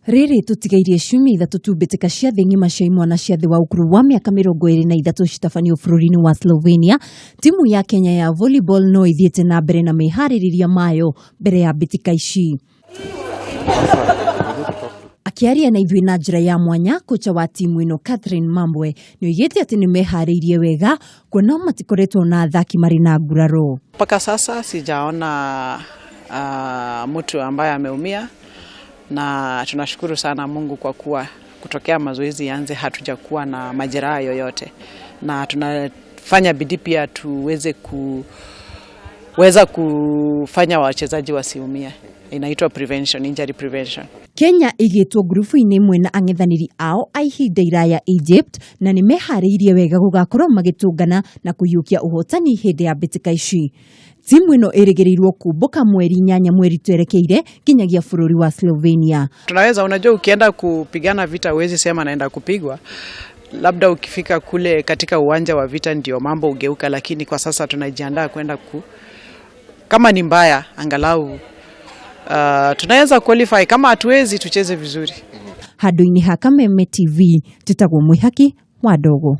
Riri tutigairie ciumia ithatu tu mbĩtĩka cia thĩ ng'ima cia imwana cia thĩ wa ukuru wa miaka 23 citabanio bururi-ini wa Slovenia. Timu ya Kenya ya volleyball no ithiĩte na mbere na Mehaririria mayo mbere ya mbĩtĩka ici. Akiaria na ithuĩ na njĩra ya mwanya, kocha wa timu ino Catherine Mambwe nĩoigĩte atĩ nĩmeharĩirie wega kuona matikoretwo na athaki marĩ na nguraro. Mpaka sasa sijaona mtu ambaye ameumia, na tunashukuru sana Mungu kwa kuwa kutokea mazoezi yanze hatujakuwa na majeraha yoyote, na tunafanya bidii pia tuweze kufanya wachezaji wasiumie. Inaitwa prevention, injury prevention. Kenya igĩtwo grupu-inĩ imwe na ang'ethanĩri ao a ihinda iraya Egypt, na nĩmeharĩirie wega gũgakorwo magĩtũngana na kũiyũkia ũhotani hĩndĩ ya mbĩtĩka ici. Timu ino ĩrĩgĩrĩirwo kumbũka mweri 8 mweri twerekeire kinyagia bururi wa Slovenia. Tunaweza, unajua ukienda kupigana vita huwezi sema naenda kupigwa. Labda ukifika kule katika uwanja wa vita ndio mambo ugeuka, lakini kwa sasa tunajiandaa kwenda kama ni mbaya angalau tunaweza qualify, kama hatuwezi tucheze vizuri. Handũ-inĩ ha Kameme TV, tũtagwo Mwihaki wa Ndogo.